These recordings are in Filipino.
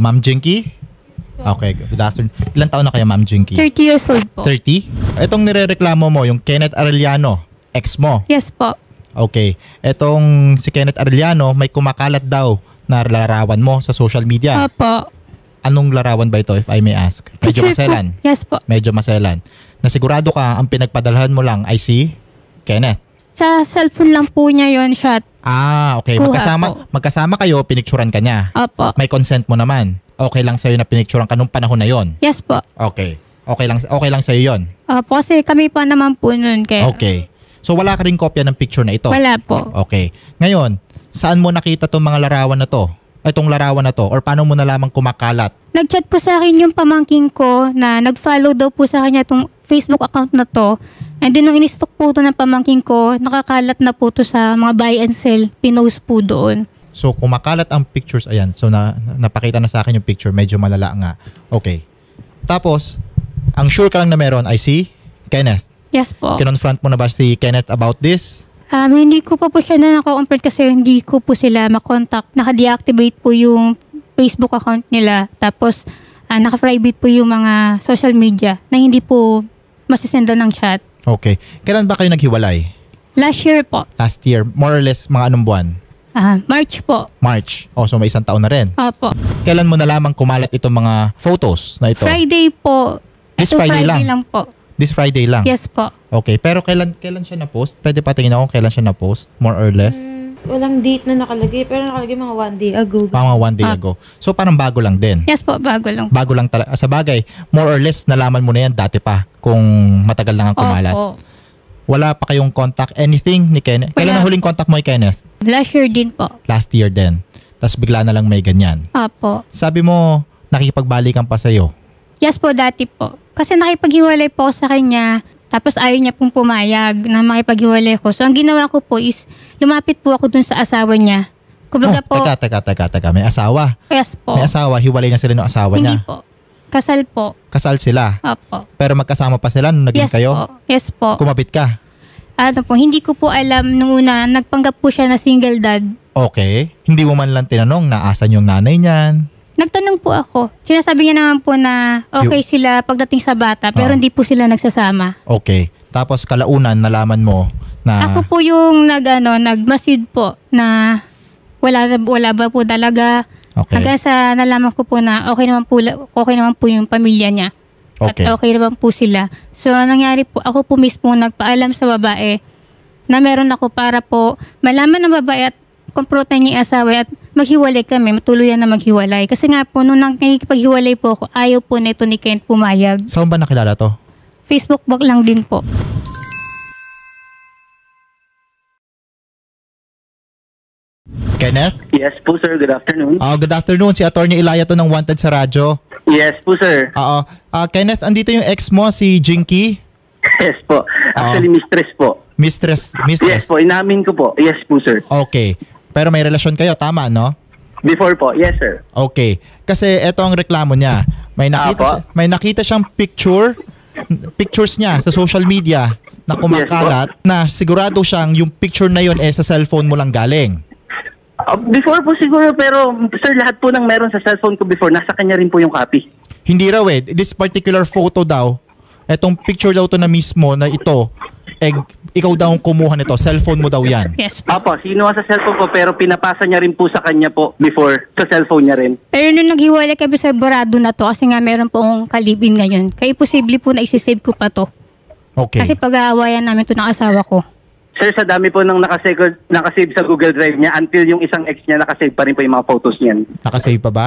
Ma'am Jinky? Okay, good afternoon. Ilang taon na kayo, Ma'am Jinky? 30 years old po. 30? Itong nirereklamo mo, yung Kenneth Arellano, ex mo. Yes po. Okay. Itong si Kenneth Arellano, may kumakalat daw na larawan mo sa social media. Opo. Anong larawan ba ito, if I may ask? Medyo Picture maselan. po. Yes po. Medyo maselan. Nasigurado ka, ang pinagpadalhan mo lang ay si Kenneth. Sa cellphone lang po niya yon shot. Ah, okay. Kuha Magkasama kayo, pinicturan ka niya. Opo. May consent mo naman. Okay lang sa'yo na pinicturan ka nung panahon na yon. Yes po. Okay. Okay lang sa'yo yon. Opo, kasi kami pa naman po nun. Kaya Okay. So wala ka rin kopya ng picture na ito? wala po. Okay. Ngayon, saan mo nakita tong mga larawan na to? Itong larawan na to? Or paano mo nalamang kumakalat? Nag-chat po sa akin yung pamangking ko na nag-follow daw po sa kanya itong Facebook account na to. And then nung in-stock po ito ng pamangking ko, nakakalat na po ito sa mga buy and sell. Pinost po doon. So kumakalat ang pictures, ayan. So napakita na sa akin yung picture, medyo malala nga. Okay. Tapos, ang sure ka lang na meron ay si Kenneth. Yes po. Kinonfront mo na ba si Kenneth about this? Hindi ko pa po siya na naka-confront kasi hindi ko po sila makontakt. Naka-deactivate po yung Facebook account nila. Tapos, naka-private po yung mga social media na hindi po masisenda ng chat. Okay. Kailan ba kayo naghiwalay? Last year po. Last year? More or less, mga anong buwan? March po. March. Oh, so may isang taon na rin. Opo. Kailan mo nalamang kumalat itong mga photos na ito? Friday po. This Ito Friday lang? po. This Friday lang? Yes po. Okay. Pero kailan siya na-post? Pwede patingin ako kailan siya na-post? More or less? Walang date na nakalagay, pero nakalagay mga 1 day ago. Mga 1 day ago. So parang bago lang din? Yes po, bago lang. Bago lang talaga. Sa bagay, more or less nalaman mo na yan dati pa kung matagal lang ang kumalat. Opo. Wala pa kayong contact, anything ni Kenneth? Kailan ang huling contact mo kay Kenneth? Last year din po. Last year din. Tapos bigla na lang may ganyan. Opo. Sabi mo, nakikipagbalikan pa sa'yo. Yes po, dati po. Kasi nakipaghiwalay po ako sa kanya. Tapos ayaw niya pong pumayag na makipaghiwalay ko. So ang ginawa ko po is, lumapit po ako dun sa asawa niya. Kumbaga po. Teka. May asawa? Yes po. May asawa? Hiwalay na sila ng asawa niya? Hindi po. Kasal po. Kasal sila? Opo. Pero magkasama pa sila nung naging Yes kayo? po. Yes po. Kumabit ka? Hindi ko po alam nung una, nagpanggap po siya na single dad. Okay. Hindi mo man lang tinanong na asan yung nanay niyan? Nagtanong po ako. Sinasabi niya naman po na okay sila pagdating sa bata, pero hindi po sila nagsasama. Okay. Tapos kalaunan, nalaman mo na... Ako po yung nagmasid po na wala ba po talaga. Okay. Hanggang sa nalaman ko po na okay naman po yung pamilya niya. Okay. At okay naman po sila. So, nangyari po, ako po mismo nagpaalam sa babae na meron ako para po malaman ng babae at kumprotan niya yung asawa at maghiwalay kami, matuluyan na maghiwalay. Kasi nga po, nung nakikipaghiwalay po ako, ayaw po nito ni Kent pumayag. Saan ba nakilala to? Facebook book lang din po. Kenneth? Yes po, sir. Good afternoon. Good afternoon. Si Attorney Ilaya to ng Wanted sa radyo. Yes po, sir. Kenneth, andito yung ex mo, si Jinky? Yes po. Actually, mistress po. Mistress? Yes po. Inamin ko po. Yes po, sir. Okay. Pero may relasyon kayo, tama, no? Before po. Yes, sir. Okay. Kasi eto ang reklamo niya. May nakita siyang pictures niya sa social media na kumakalat na sigurado siyang yung picture na yun sa cellphone mo lang galing. Before po siguro, pero sir, lahat po ng meron sa cellphone ko before, nasa kanya rin po yung copy. Hindi raw eh. This particular photo daw, etong picture daw to na mismo na ito, ikaw daw ang kumuha nito. Cellphone mo daw yan. Yes. Apo, sinuha sa cellphone ko pero pinapasa niya rin po sa kanya po before sa cellphone niya rin. Pero nung naghiwalay kami sa barado na to, kasi nga meron po akong kalibin ngayon, kaya posible po na isisave ko pa to. Okay. Kasi pag-aawayan namin to ng asawa ko. Sir, sa dami po nang nakasave sa Google Drive niya until yung isang ex niya nakasave pa rin po yung mga photos niyan. Nakasave pa ba?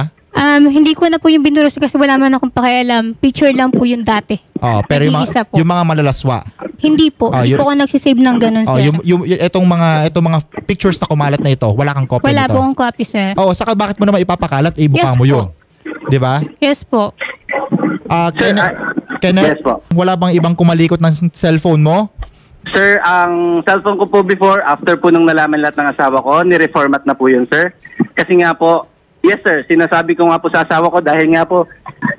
Hindi ko na po yung binuros kasi wala man akong pakialam. Picture lang po yung dati. Pero yung Nag-iisa po. mga malalaswa. Hindi po. Hindi po ako nagsisave ng ganun, sir. Itong mga pictures na kumalat na ito, wala kang copy Wala nito. po akong copy, sir. Saka bakit mo naman ipapakalat? Ibuka Yes mo po. yun. Di ba? Yes po. Kenneth, Yes po. wala bang ibang kumalikot ng cellphone mo? Sir, ang cellphone ko po before, after po nung nalaman lahat ng asawa ko, ni-reformat na po yun, sir. Kasi nga po, yes sir, sinasabi ko nga po sa asawa ko dahil nga po,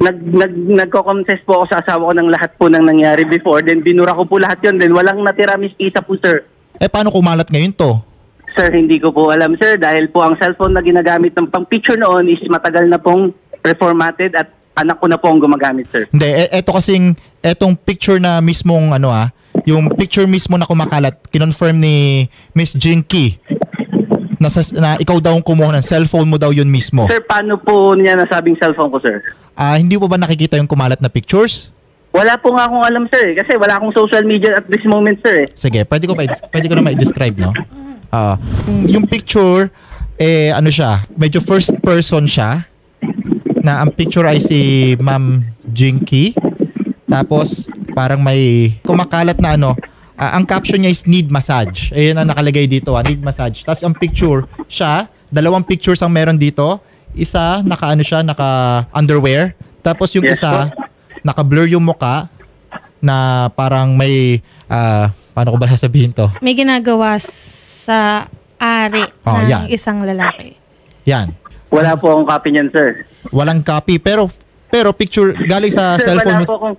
nagko-confess po ako sa asawa ko ng lahat po ng nangyari before, then binura ko po lahat yun, then walang natira miskita po, sir. Paano kumalat ngayon to? Sir, hindi ko po alam, sir, dahil po ang cellphone na ginagamit ng pang-picture noon is matagal na pong reformatted at anak ko na po ang gumagamit, sir. Hindi, eto kasing, etong picture na mismong yung picture mismo na kumakalat, kinonfirm ni Miss Jinky na ikaw daw ang kumuha ng cellphone mo daw yun mismo. Sir, paano po niya nasabing cellphone ko, sir? Hindi mo ba nakikita yung kumalat na pictures? Wala po nga akong alam, sir. Kasi wala akong social media at this moment, sir. Sige, pwede ko na i-describe, no? Yung picture, siya, medyo first person siya, na ang picture ay si Ma'am Jinky. Tapos, parang may kumakalat na ang caption niya is need massage. Ayun ang nakalagay dito, need massage. Tapos ang picture, dalawang pictures ang meron dito. Isa, naka-underwear. Tapos yung Yes, isa, naka-blur yung muka na parang may, paano ko ba sasabihin to? May ginagawa sa ari ng yan. isang lalaki. Yan. Wala po akong copy niyan, sir. Walang copy. Pero picture, galing sa Sir, cellphone mo.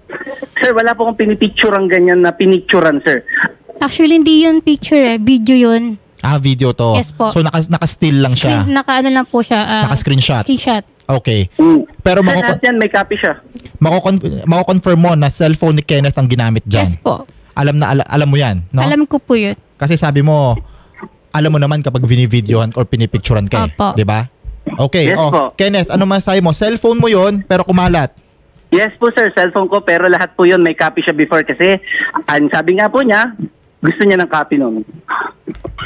wala po akong pinipicturean ganyan na pinicturean, sir. Actually, hindi yun picture video yun. Video to. Yes po. So naka-still lang siya. Naka-ano lang po siya. Naka-screenshot. Screenshot. Okay. Pero Sir, lahat yan, may copy siya. mako-confirm mo na cellphone ni Kenneth ang ginamit dyan. Yes po. Alam mo yan, no? Alam ko po yun. Kasi sabi mo, alam mo naman kapag binivideohan or pinipicturean ka, Opo. 'di ba? Okay. Yes po. Kenneth, ano masasabi mo? Cellphone mo yon pero kumalat. Yes po, sir. Cellphone ko, pero lahat po yun may copy siya before kasi ang sabi nga po niya, gusto niya ng copy nun.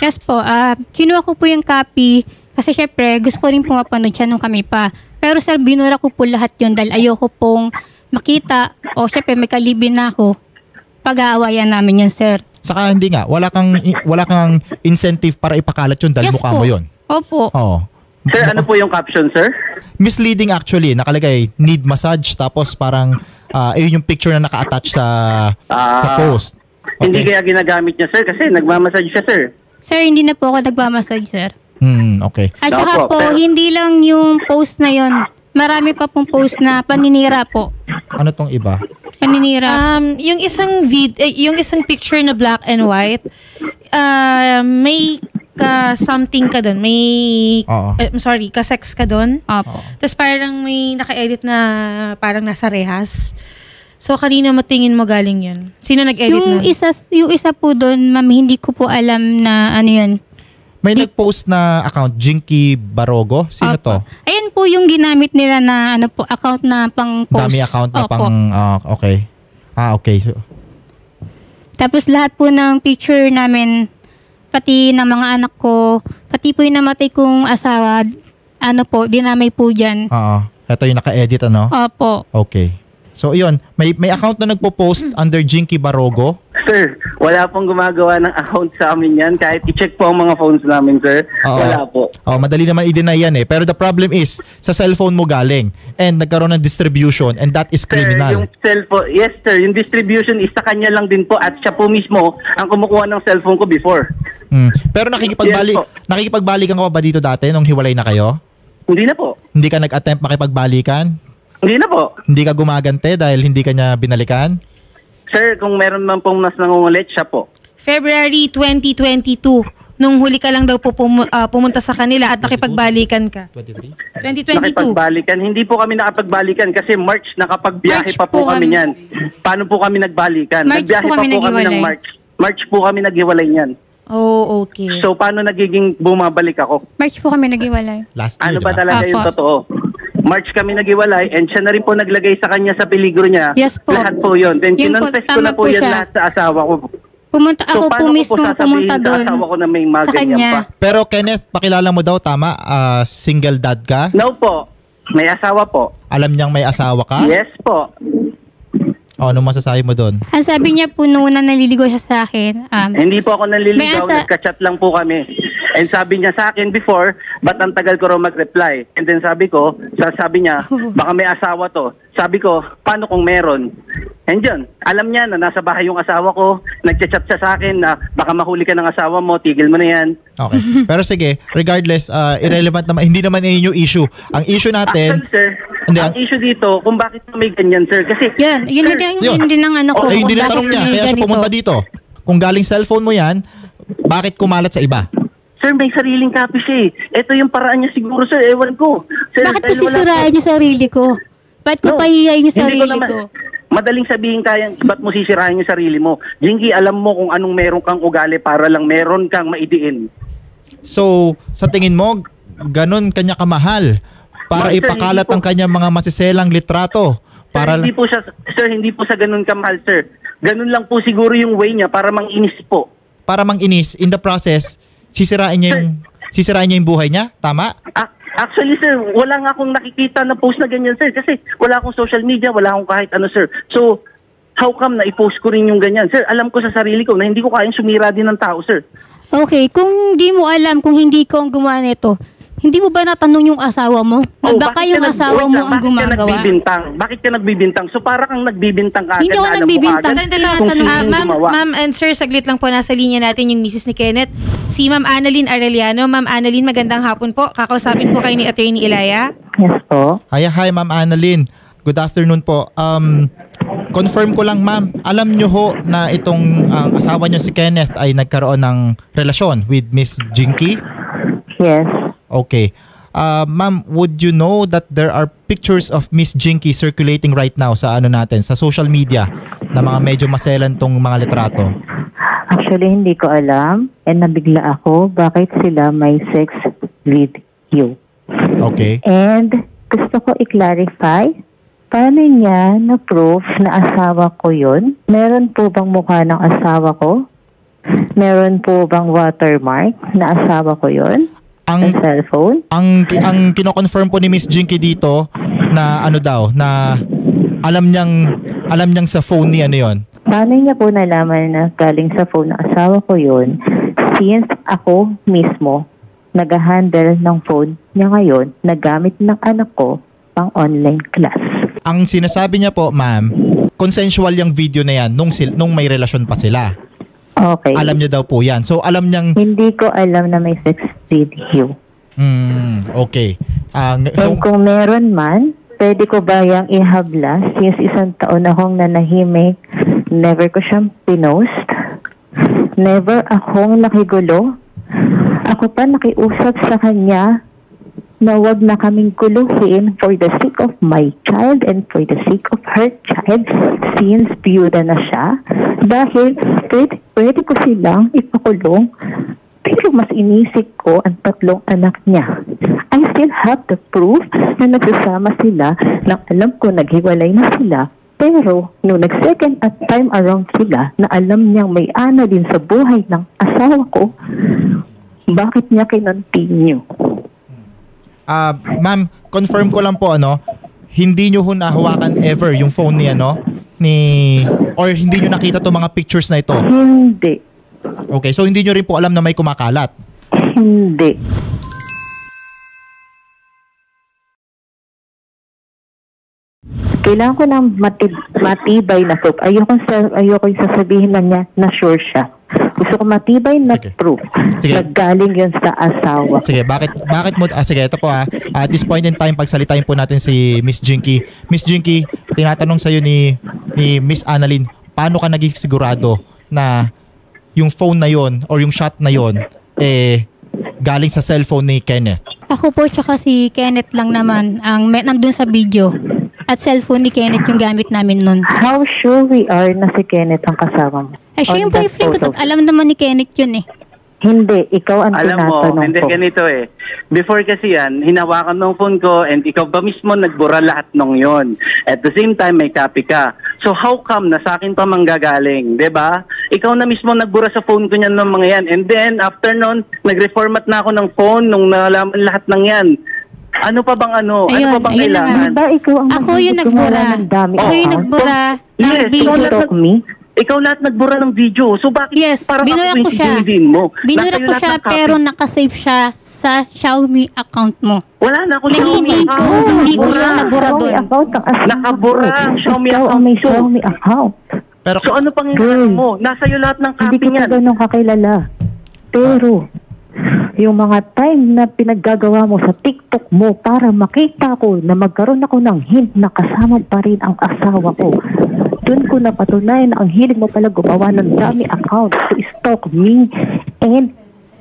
Yes po. Kinuha ko po yung copy kasi syempre gusto ko rin po mapanood siya nung kami pa. Pero sir, binura ko po lahat yun dahil ayoko pong makita o syempre may kalibin na ako. Pag-aawayan namin yun, sir. Saka hindi nga, wala kang incentive para ipakalat yun dahil Yes mukha po. mo yun. Opo. Oo. Sir, ano po yung caption, sir? Misleading actually, nakalagay need massage tapos parang yun yung picture na naka-attach sa post. Hindi kaya ginagamit niya, sir, kasi nagmamassage siya, sir. Sir, hindi na po ako nagmamassage, sir. Okay. At saka Opo, po, pero- hindi lang yung post na yun. Marami pa pong post na paninira po. Ano tong iba? Paninira. Yung isang picture na black and white, may something ka doon. May Oo. ka-sex ka doon. Opo. Tapos parang may naka-edit na parang nasa rehas. So kanina matingin mo galing 'yun. Sino nag-edit Yung nun? isa po doon, ma'am, hindi ko po alam na ano yun. May nag-post na account, Jinky Barogo. Sino Opo. to? Ayun po yung ginamit nila na ano po, account na pang post. Dami account na Opo. okay. Okay. Tapos lahat po ng picture namin, pati ng mga anak ko, pati po yung namatay kong asawa, ano po, dinamay po dyan. Ito yung naka-edit, ano? Opo. Okay. So, yun. May account na nagpo-post under Jinky Barogo. Sir, wala pong gumagawa ng account sa amin yan. Kahit i-check po ang mga phones namin, sir. Oo. Wala po. Madali naman i-deny yan eh. Pero the problem is, sa cellphone mo galing. And nagkaroon ng distribution and that is Sir, criminal. yung cellphone, yes, sir. Yung distribution is sa kanya lang din po at siya po mismo ang kumukuha ng cellphone ko before. Pero Yes po. nakikipagbalikan ka pa ba dito dati nung hiwalay na kayo? Hindi na po. Hindi ka nag-attempt makipagbalikan? Hindi na po. Hindi ka gumagante dahil hindi ka niya binalikan? Sir, kung meron man pong mas nangungulit, siya po. February 2022, nung huli ka lang daw po pumunta sa kanila at nakipagbalikan ka. 23? 2022. Nakipagbalikan. Hindi po kami nakapagbalikan kasi March nakapagbiyahe March pa po po kami kami. niyan. Paano po kami nagbalikan? March Nagbiyahe po pa kami po kami ng naghiwalay. March. March po kami naghiwalay niyan. Oh, okay. So, paano nagiging bumabalik ako? March po kami naghiwalay. Last year, Ano ba diba? talaga yung Apo. totoo? March kami naghiwalay and siya na rin po naglagay sa kanya sa peligro niya. Yes po. Lahat po yun. Then Yun po, kinonfess ko tama na po po yan siya. lahat sa asawa ko. Pumunta So, ako po paano ko mismo po sasabihin pumunta sa doon asawa ko na may mga sa ganyan kanya. pa? Pero Kenneth, pakilala mo daw, tama? Single dad ka? No po. May asawa po. Alam niyang may asawa ka? Yes po. Ano masasabi mo doon? Ang sabi niya po noon na naliligo siya sa akin, Hindi po ako May nanliligaw, asa- nagka-chat lang po kami. And sabi niya sa akin before, ba't ang tagal ko raw mag-reply? And then sabi niya, baka may asawa to. Sabi ko, paano kung meron? And yun, alam niya na nasa bahay yung asawa ko, nagchat-chat siya sa akin na baka mahuli ka ng asawa mo, tigil mo na yan. Okay. Pero sige, regardless, irrelevant naman, hindi naman yun yung issue. Ang issue natin, Actually, sir, Hindi, ang ang- issue dito, kung bakit may ganyan, sir, kasi... yun sir, din ang ano ko. yun kung din ang bakit tanong niya, may kaya siya ganito. pumunta dito. Kung galing cellphone mo yan, bakit kumalat sa iba? Sir, may sariling copy siya eh. Ito yung paraan niya siguro, sir. Ewan ko. Sir, Bakit ko dahil wala sisirain yung sarili ko? Bakit ko pahihayin yung hindi sarili naman- ko? Madaling sabihin kaya, ba't mo sisirahin yung sarili mo? Jinky, alam mo kung anong meron kang ugali para lang meron kang maidiin. So, sa tingin mo, ganun kanya kamahal para Sir, ipakalat hindi po. ang kanyang mga masiselang litrato? Para Sir, hindi po sa ganun kamahal, sir. Ganun lang po siguro yung way niya para manginis po. para manginis, in the process, sisirain niya yung buhay niya? Tama? Actually, sir, wala nga akong nakikita na post na ganyan, sir. Kasi wala akong social media, wala akong kahit ano, sir. So, how come na i-post ko rin yung ganyan? Sir, alam ko sa sarili ko na hindi ko kayang sumira din ng tao, sir. Okay, kung di mo alam, kung hindi ko ang gumawa nito, hindi mo ba natanong yung asawa mo? Na baka yung asawa mo ang gumagawa? Bakit ka nagbibintang? So, para kang nagbibintang ka. Hindi ako nagbibintang. Ma'am and sir, saglit lang po, nasa linya natin yung Mrs. ni Kenneth. Si Ma'am Annalyn Arellano. Ma'am Annalyn, magandang hapon po. Kakausapin po kayo ni Attorney Ilaya. Yes po. Hi, Ma'am Annalyn. Good afternoon po. Confirm ko lang, ma'am. Alam nyo ho na itong asawa nyo si Kenneth ay nagkaroon ng relasyon with Miss Jinky? Yes. Okay. Ma'am, would you know that there are pictures of Miss Jinky circulating right now sa sa social media na mga medyo maselan tong mga litrato? Actually, hindi ko alam. And nabigla ako bakit sila may sex with you. Okay. And gusto ko i-clarify, paano niya na-proof na asawa ko yun? Meron po bang mukha ng asawa ko? Meron po bang watermark na asawa ko yun? Ang cellphone? Ang kino-confirm po ni Miss Jinky dito na na alam niyang sa phone ni yon. Paano niya po nalaman na galing sa phone ng asawa ko yun since ako mismo nag-handle ng phone niya ngayon na gamit ng anak ko pang online class? Ang sinasabi niya po, ma'am, consensual yung video na yan nung may relasyon pa sila. Okay. Alam niya daw po yan. So, alam niyang... Hindi ko alam na may sex video. Okay. And kung meron man, pwede ko ba yung ihabla since 1 taon akong nanahimik, never ko siyang pinost, never akong nakigulo. Ako pa nakiusap sa kanya na wag na kaming guluhin for the sake of my child and for the sake of her child since biyuda na siya. Dahil pwede ko silang ipakulong, pero mas inisip ko ang 3 anak niya. I still have the proof na nagsasama sila nang alam ko naghiwalay na sila. Pero nung nag-second at time around sila na alam niyang may ana din sa buhay ng asawa ko, bakit niya kinontinue? Ma'am, confirm ko lang po hindi nyo nahawakan ever yung phone or hindi nyo nakita to mga pictures na ito? Hindi. Okay, so hindi nyo rin po alam na may kumakalat? Hindi. Kailangan ko ng matibay na proof. Ayoko sasabihin lang niya na sure siya. Gusto ko matibay na proof. Sige. Naggaling yun sa asawa. Sige, bakit mo... sige, ito po At this point in time, pagsalitain po natin si Miss Jinky. Miss Jinky, tinatanong sa'yo ni Miss Annalyn, paano ka naging sigurado na yung phone na yon or yung shot na yon galing sa cellphone ni Kenneth? Ako po tsaka si Kenneth lang naman ang nandun sa video. At cellphone ni Kenneth yung gamit namin nun. How sure we are na si Kenneth ang kasama mo? Siya yung boyfriend ko. Alam naman ni Kenneth yun Hindi, ikaw ang Alam mo, tinatanong hindi ko. ganito Before kasi yan, hinawakan ng phone ko and ikaw ba mismo nagbura lahat nung yon. At the same time, may copy ka. So how come na sa akin pa manggagaling? 'Di ba? Ikaw na mismo nagbura sa phone ko niyan ng mga yan. And then, after nun, nag-reformat na ako ng phone nung nalaman lahat ng yan. Ano pa bang ano? Ayun, ano pa bang ayun na kailangan? Diba ikaw ang Ako yung nagbura. Ako yung nagbura ng Yes, video. Ikaw lahat nagbura ng video. So bakit Yes, parang binura ako ko siya. yung mo? Binura Nasa iyo ko lahat siya ng copy. pero nakasave siya sa Xiaomi account mo. Wala na ako Na hindi ko yung nabura doon. Nakabura ang Xiaomi Ikaw ang account may ko. Xiaomi account. Pero So ano pang hinahangad mo? Nasa iyo lahat ng Hindi copy ko niyan. ganun kakilala. Pero, yung mga time na pinaggagawa mo sa TikTok mo para makita ko na magkaroon ako ng hint na kasama pa rin ang asawa ko. Doon ko napatunayan na ang hilig mo pala gumawa ng dami account to stalk me and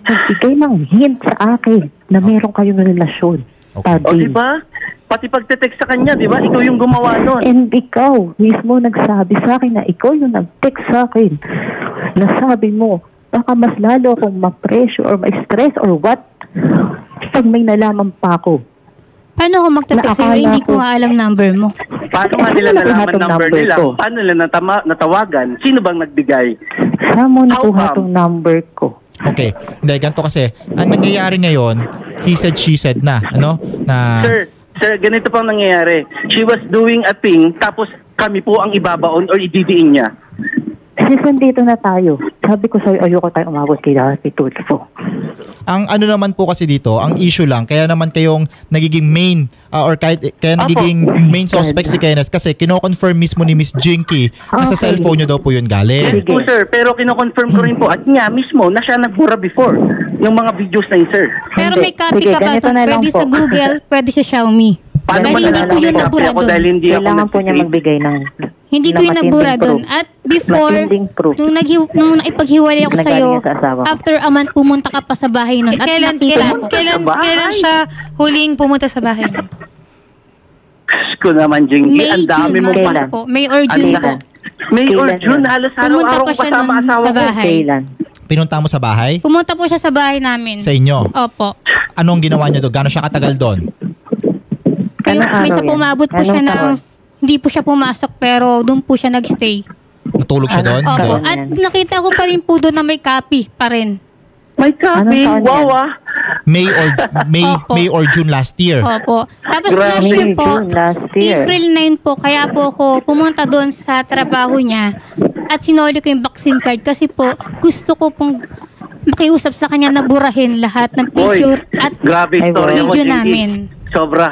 nagbigay ng hint sa akin na meron kayong relasyon. Okay. O, di ba? Pati pagte-text sa kanya, di ba? Ikaw yung gumawa nun. And ikaw mismo nagsabi sa akin na ikaw yung nag-text sa akin. Nasabi mo, baka mas lalo akong ma-pressure or ma-stress or what pag may nalaman pa ako. Paano ko magtatext sa'yo? Hindi ko nga alam number mo. Paano nga nila nalaman number nila? ko? Paano nila natawagan? Sino bang nagbigay? Saan mo How nakuha come? tong number ko? Okay. Hindi, ganito kasi. Ang nangyayari ngayon, he said, she said na. Ano? Na, Sir, ganito pang nangyayari. She was doing a thing, tapos kami po ang ibabaon or ididiin niya. Kasi dito na tayo. Sabi ko sa'yo, ayoko tayo umabot kay Dati Tulfo. ang ano naman po kasi dito, ang issue lang, kaya naman kayong nagiging main, or kaya nagiging main suspect si Kenneth kasi kino-confirm mismo ni Miss Jinky na sa Okay. cellphone nyo daw po yun galing. Yes po, sir. Pero kino-confirm ko rin po at niya mismo na siya nagbura before yung mga videos na yun, sir. Pero may copy Sige, ka ba ganito doon? na lang Pwede po. sa Google, pwede sa Xiaomi. Paano Dahil ba hindi ko yun nalalaman nabura ako doon. dahil hindi ako Kailangan po niya nag-tweet? magbigay ng Hindi ko yun nabura doon. At before, matinding proof. nung naipaghiwalay ako Na sa'yo, galing sa asawa ko. after a month, pumunta ka pa sa bahay nun. At nakita ko. Kailan siya huling pumunta sa bahay niyo? Ko naman, Jinky. May Ang dami June, mong Kailan? ano po. May or June Ano po. yan? May or Kailan June, yan? halos Pumunta araw-araw pa ko siya kasama nun asawa sa ko. bahay. Kailan? Pinunta mo sa bahay? Pumunta po siya sa bahay namin. Sa inyo? Opo. Anong ginawa niya doon? Gano'n siya katagal doon? Anong May araw isa yan? pumabot po Anong siya na taon? hindi po siya pumasok pero doon po siya nagstay. Natulog siya doon? Opo. Hindi. At nakita ko pa rin po doon na may copy pa rin. May copy. Anong taon Wow, yan? ah. Opo. May or June last year. Opo. Tapos Grabe. last year po, June last year. April 9 po, kaya po ako pumunta doon sa trabaho niya at sinoli ko yung vaccine card kasi po gusto ko pong makiusap sa kanya na burahin lahat ng Boy, picture at grabe Ay, istorya mo, video Jinky. namin. Sobra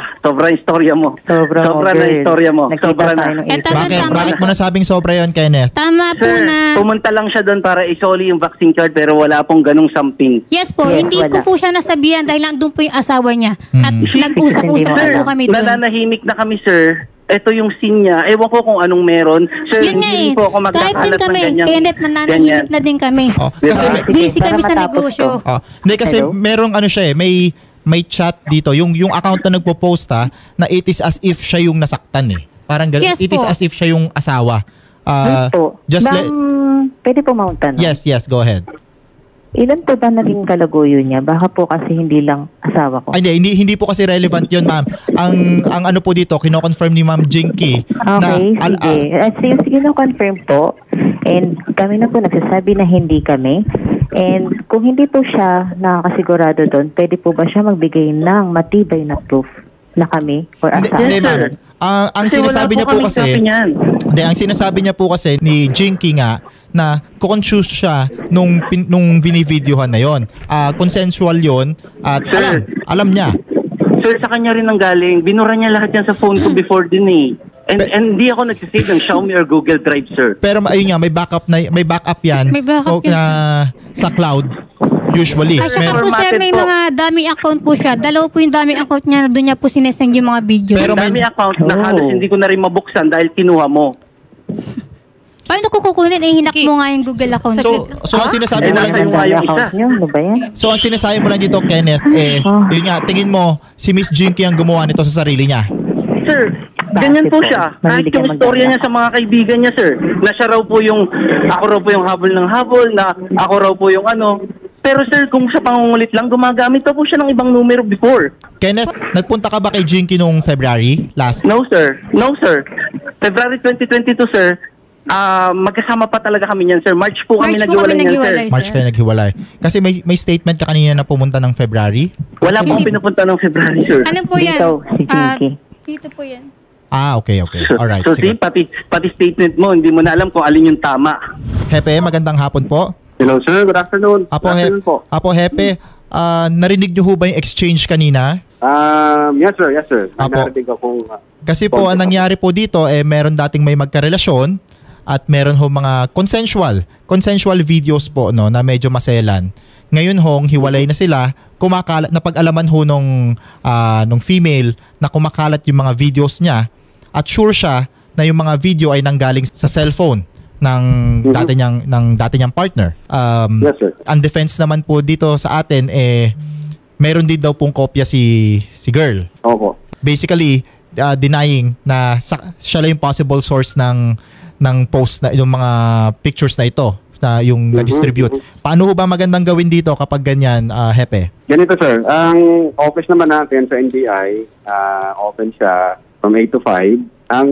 istorya mo. Sobra na girl. istorya mo. Nakita Sobra tayo na. ng Eto, April. Bakit? tama. Bakit mo nasabing sobra yun, Kenneth? Tama po Sir, na... pumunta lang siya doon para isoli yung vaccine card pero wala pong ganung something. Yes po, Yes, hindi ko wala. po siya nasabihan dahil nandun po yung asawa niya. At nag-usap-usap Sir, na po kami doon. Nananahimik na kami, sir. Ito yung scene niya. Ewan ko kung anong meron. Sir, Yun nga hindi eh. po ako Kahit din magkakalat ng kami, ganyan. Kenneth, nananahimik na din kami. Oh, Diba? kasi may, Busy Para kami sa matapos negosyo. to. hindi kasi Hello? merong ano siya eh, may chat dito, yung account na nagpo-post na it is as if siya yung nasaktan eh. Parang ganun, Yes it is po. as if siya yung asawa. Yes po. Just Pwede po mauntan. yes, go ahead. Ilan po ba naging kalaguyo niya? Baka po kasi hindi lang asawa ko. Ay, hindi po kasi relevant yun, ma'am. Ang ano po dito, kino-confirm ni Ma'am Jinky na Okay, sige. Sige na confirm po. And kami na po nagsasabi na hindi kami. And kung hindi po siya nakakasigurado doon, pwede po ba siya magbigay ng matibay na proof na kami or Hindi, asawa? hindi, Yes, ma'am. sir. Ang Kasi sinasabi wala niya po kaming kasi, copy niyan. hindi, ang sinasabi niya po kasi ni Jinky nga na conscious siya nung binivideohan na yon. Consensual yon at Sir. alam niya. Sir, sa kanya rin ang galing. Binura niya lahat yan sa phone ko before din eh. And hindi ako nagsisave ng Xiaomi or Google Drive, sir. Pero ayun nga, may backup yan. May backup o, na sa cloud usually. At saka po sir, formatted may po. mga dummy account po siya. Dalawa po yung dummy account niya na doon niya po sinesend yung mga video. Pero may- Dami account na Oh. halos hindi ko na rin mabuksan dahil kinuha mo. Paano ko kukunin? Hinak mo nga yung Google account. So ang sinasabi mo lang Nasa yung Ang yung account isa. niyo, ano ba yan? So ang sinasabi mo lang dito, Kenneth, yun nga, tingin mo si Miss Jinky ang gumawa nito sa sarili niya. Sir, ganyan po po. siya. Kahit Mahilig yung ka istorya magdala. niya sa mga kaibigan niya, sir. Na siya raw po yung, ako raw po yung habol ng habol, na ako raw po yung ano. Pero sir, kung sa pangungulit lang, gumagamit pa po siya ng ibang numero before. Kenneth, nagpunta ka ba kay Jinky noong February last? No, sir. No, sir. February 2022, sir. Magkasama pa talaga kami niyan, sir. March po kami March po kami naghiwalay niyan, sir. naghiwalay. March kayo naghiwalay. Kasi may statement ka kanina na pumunta ng February. Wala po akong pinupunta ng February, sir. Ano po yan? Dito, si Jinky. Dito po yan. Okay. Alright, So, see, sige. pati statement mo, hindi mo na alam kung alin yung tama. Hepe, magandang hapon po. Hello sir, good afternoon. Apo, Good afternoon po. Hepe, narinig niyo ho ba yung exchange kanina? Yes sir. Apo. Narinig akong Kasi po, ang nangyari po dito, meron dating may magkarelasyon at meron ho mga consensual videos po no, na medyo maselan. Ngayon hong hiwalay na sila, kumakalat, napag-alaman ho nung female na kumakalat yung mga videos niya at sure siya na yung mga video ay nanggaling sa cellphone ng dati niyang partner. Yes, sir. Ang defense naman po dito sa atin meron din daw pong kopya si girl. Opo. Basically denying na siya lang yung possible source ng post na yung mga pictures na ito na yung na-distribute. Paano ho ba magandang gawin dito kapag ganyan, Hepe? Ganito, sir. Ang office naman natin sa NBI, open siya from 8 to 5. Ang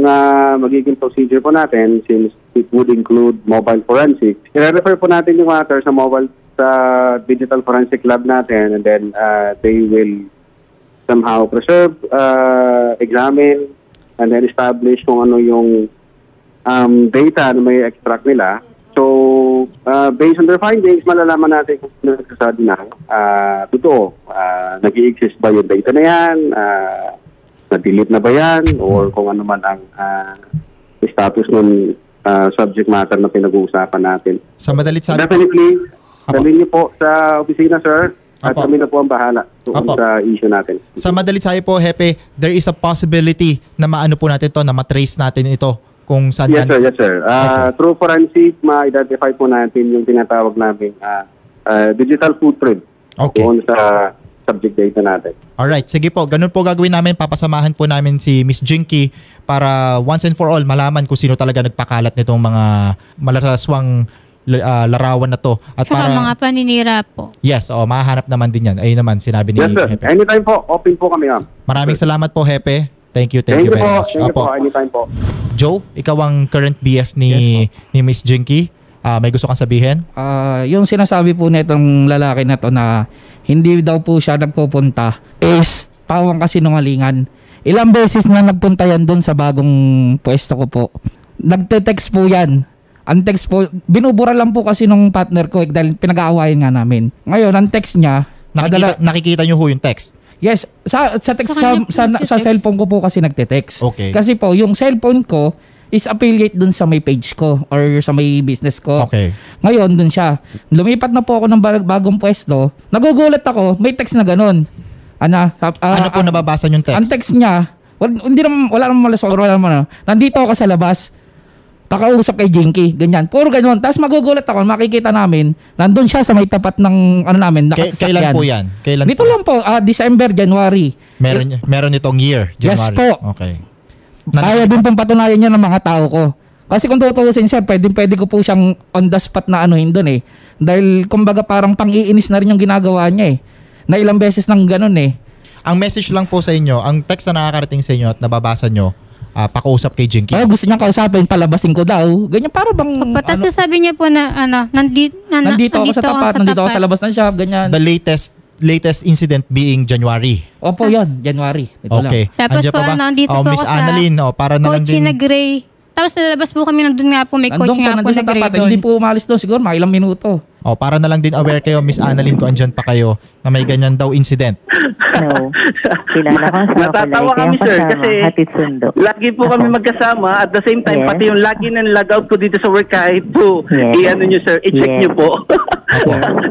magiging procedure po natin, since it would include mobile forensics, i-refer po natin yung matter sa digital forensic lab natin, and then they will somehow preserve, examine, and then establish kung ano yung data na may extract nila. So, based on their findings, malalaman natin kung sino nagsasabi na totoo. Nag-i-exist ba yung data na yan? Na-delete na ba yan? Or kung ano man ang status ng subject matter na pinag-uusapan natin. Sa madalit sabi, definitely, dalhin niyo po sa opisina, sir. At kami na po ang bahala sa issue natin. Sa madalit sabi po, Hepe, there is a possibility na maano po natin to, na matrace natin ito kung saan. Yes, sir. Okay. Through forensic, ma-identify po natin yung tinatawag namin digital footprint. Okay. Doon sa subject data natin. Alright, sige po. Ganun po gagawin namin. Papasamahan po namin si Miss Jinky para once and for all malaman kung sino talaga nagpakalat nitong mga malaraswang larawan na to. At Saka mga paninira po. Yes, mahahanap naman din yan. Ayun naman, sinabi ni Yes, sir. Hepe. Anytime po. Open po kami, ma'am. Maraming salamat po, Hepe. Thank you very much. Thank you po. Anytime po. Joe, ikaw ang current BF ni Miss Jinky. May gusto kang sabihin? Yung sinasabi po nitong lalaki na to na hindi daw po siya nagpupunta is pawang kasinungalingan. Ilang beses na nagpunta yan doon sa bagong pwesto ko po. Nagte-text po yan. Ang text po, binubura lang po kasi nung partner ko dahil pinag-aawayan nga namin. Ngayon, ang text niya, nakikita niyo ho yung text? Yes, sa text sa cellphone ko po kasi nagte-text. Okay. Kasi po yung cellphone ko is affiliate dun sa may page ko or sa may business ko. Okay. Ngayon dun siya. Lumipat na po ako ng bagong pwesto. Nagugulat ako, may text na ganun. Ano po nababasa yung text? Ang text niya, wala naman malas, wala naman. Nandito ako sa labas. Pakausap kay Jinky, ganyan. Puro ganun. Tapos magugulat ako, makikita namin, nandun siya sa may tapat ng namin, nakasasakyan. Kailan po yan? Dito lang po, December, January. Meron itong year, January? Yes po. Okay. Kaya din pong patunayan niya ng mga tao ko. Kasi kung tutuusin sir, pwede ko po siyang on the spot na anuhin dun eh. Dahil kumbaga parang pang-iinis na rin yung ginagawa niya eh. Na ilang beses nang ganun eh. Ang message lang po sa inyo, ang text na nakakarating sa inyo at nababasa nyo, pakausap kay Jinky. Gusto niya kausapin, palabasin ko daw. Ganyan para bang... Tapos sabi niya po na nandito ako sa tapat, nandito ako sa labas ng shop, ganyan. The latest incident being January. Opo, yun, January. Ito okay. Lang. Tapos po, nandito po Miss Annalyn, para na lang din. na gray. Tapos nalabas po kami, nandun nga po, may coach nga po na gray doon. Hindi po umalis doon, siguro mga ilang minuto. Para na lang din aware kayo, Miss Annalyn, kung andyan pa kayo na may ganyan daw incident. No. Kilala ko sa natatawa kami, sir, kasi lagi po kami magkasama. At the same time, pati yung lagi na log out po dito sa work kahit po, i-ano nyo, sir, i-check nyo po.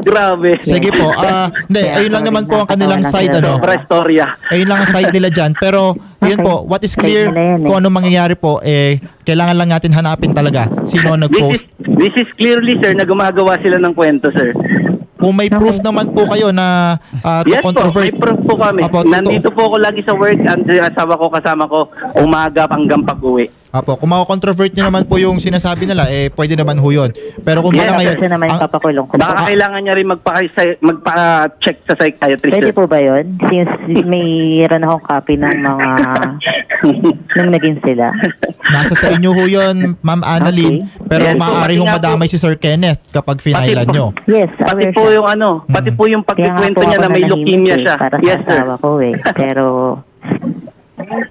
Grabe. Sige po. Ayun lang naman po ang kanilang side, Prestorya. Ayun lang ang side nila dyan. Pero, yun po, what is clear, kung ano mangyayari po, kailangan lang natin hanapin talaga sino nag-post. This is clearly, sir, na gumagawa sila ng kwento, sir. Kung may proof naman po kayo na yes po, may proof po kami. Nandito po ako lagi sa work, ang asawa ko kasama ko, umaga hanggang pag-uwi. Kung mako-controvert nyo naman po yung sinasabi nila, pwede naman ho yun. Pero kung baka ngayon, baka kailangan niya rin magpa-check sa psychiatrist. Pwede po ba yun? Since mayroon akong copy ng mga nung naging sila. Nasa sa inyo ho yun, Ma'am Annalyn. Okay. Pero maaari hong madamay si Sir Kenneth kapag finailan nyo. Yes, pati po yung pati po yung pagkikwento niya na may leukemia siya. Yes, sir. Ko pero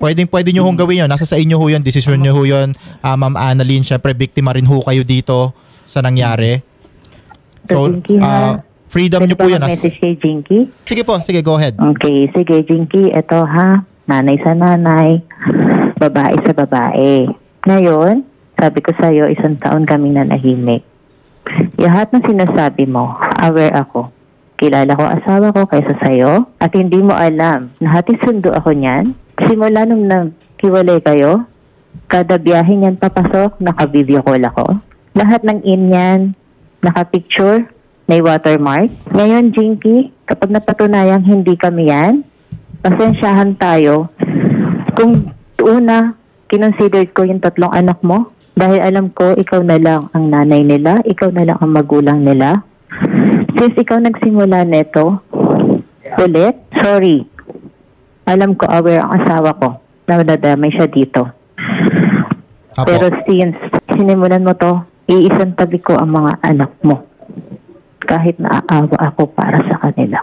pwede nyo hong gawin yun. Nasa sa inyo ho yun. Desisyon nyo ho yun. Ma'am Annalyn, syempre biktima rin ho kayo dito sa nangyari. So, freedom nyo po yun. Message kay Jinky? Sige po, sige, go ahead. Okay, sige Jinky, eto ha. Nanay sa nanay, babae sa babae. Ngayon, sabi ko sa'yo, 1 taon kaming nanahimik. Lahat ng sinasabi mo, aware ako. Kilala ko asawa ko kaysa sa'yo at hindi mo alam na hatid sundo ako niyan. Simula nung naghiwalay kayo, kada biyahe niyan papasok, naka-video call ako. Lahat ng yan, nakapicture, may watermark. Ngayon, Jinky, kapag napatunayang hindi kami yan, pasensyahan tayo. Kung una, kinonsider ko yung 3 anak mo, dahil alam ko, ikaw na lang ang nanay nila, ikaw na lang ang magulang nila. Since ikaw nagsimula neto, ulit, sorry. Alam ko, aware ang asawa ko na nadamay siya dito. Apo. Pero since sinimulan mo to, iisang tabi ko ang mga anak mo. Kahit naaawa ako para sa kanila.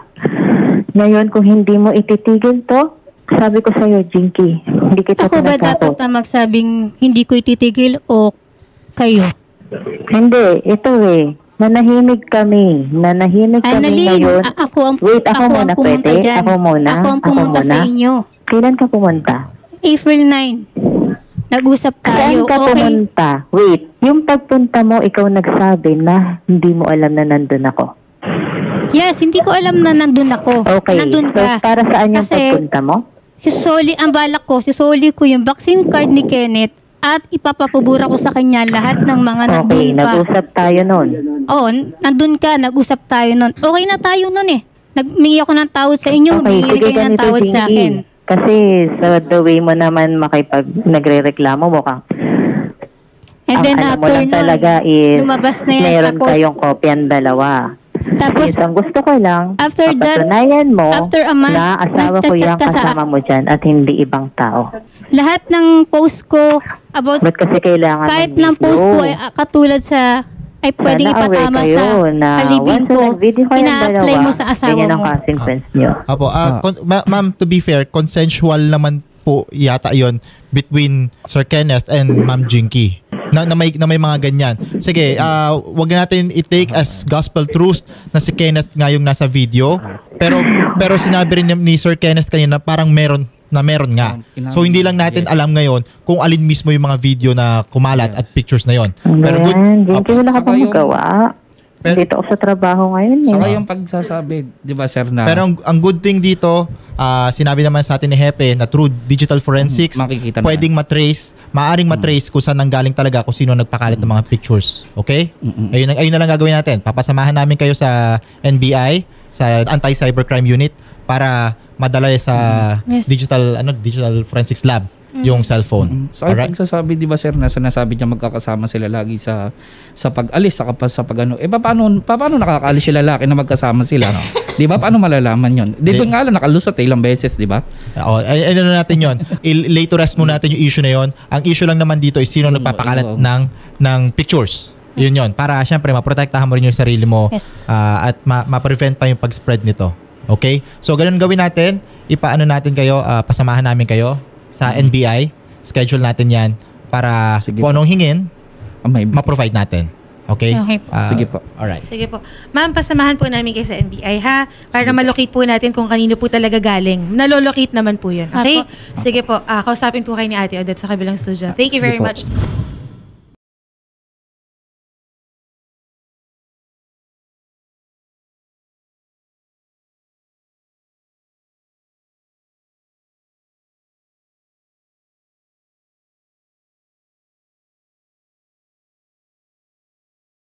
Ngayon, kung hindi mo ititigil to, sabi ko sa'yo, Jinky, hindi kita Ako ba dapat na magsabing hindi ko ititigil o kayo? Hindi, ito nanahimik kami. Nanahimik kami ngayon. Wait, ako muna pwede? Dyan. Ako muna? Ako ang pumunta sa inyo. Kailan ka pumunta? April 9. Nag-usap tayo. Saan ka pumunta? Wait, yung pagpunta mo, ikaw nagsabi na hindi mo alam na nandun ako. Yes, hindi ko alam na nandun ako. Okay, Nandun so ka. para saan yung Kasi pagpunta mo? ang balak ko, sisoli ko yung vaccine card ni Kenneth at ipapapabura ko sa kanya lahat ng mga nandun Okay, pa. nag-usap tayo nun. Oo, nandun ka, nag-usap tayo nun. Okay na tayo nun Nagmingi ako ng tawad sa inyo, Okay, humingi sige kayo ng ganito, tawad sa Jinky. akin. Kasi sa the way mo naman nagre-reklamo mo kang And then ang alam mo after lang nun, talaga is lumabas na yan. meron Tapos, kayong kopyan dalawa. tapos Yes, ang gusto ko lang, after that, mapatunayan mo after a month, na asawa ko nagchat yung ka sa- kasama mo dyan at hindi ibang tao. lahat ng post ko about Ba't kasi kailangan kahit ng ng post video? ko ay katulad sa ay pwedeng Sana aware ipatama kayo sa na kalibing once ko, na nag-video kayong ina-apply dalawa, mo sa asawa ganyan ang mo. consequence nyo. Apo, ma'am, to be fair, consensual naman po yata yon between Sir Kenneth and Ma'am Jinky. Na may mga ganyan. Sige, wag natin i-take as gospel truth na si Kenneth nga yung nasa video. Pero sinabi rin ni Sir Kenneth kanina parang meron nga. So hindi lang natin alam ngayon kung alin mismo yung mga video na kumalat at pictures na yon. Pero good. Jinky, wala ka pang magawa. Dito ako sa trabaho ngayon. Saka yung pagsasabi, di ba sir na... Pero ang good thing dito, sinabi naman sa atin ni Hepe na through digital forensics, makikita na. pwedeng maaring matrace kung saan nanggaling talaga kung sino nagpakalat ng mga pictures. Okay? Ayun na lang gagawin natin. Papasamahan namin kayo sa NBI, sa Anti-Cybercrime Unit para madala sa Yes. digital forensics lab yung cellphone. So, ang pagsasabi, di ba sir, na sinasabi niya magkakasama sila lagi sa pag-alis, sa pag-ano. Paano nakakaalis sila lalaki na magkasama sila? Di ba? Paano malalaman yun? Dito nga lang nakalusot ilang beses, di ba? Ano na natin yun? Lay to rest muna natin yung issue na yun. Ang issue lang naman dito is sino nagpapakalat ng pictures. Yun. Para syempre, maprotektahan mo rin yung sarili mo at ma-prevent pa yung pag-spread nito. Okay? So, ganun gawin natin. Ipaano natin kayo, pasamahan namin kayo sa NBI. Schedule natin yan para kung anong hingin, ma-provide natin. Okay? Sige po. Alright. Sige po. Ma'am, pasamahan po namin kayo sa NBI, ha? Para malocate po natin kung kanino po talaga galing. Nalolocate naman po yun. Okay? Sige po. Kausapin po kayo ni Ate Odette sa kabilang studio. Thank you very much.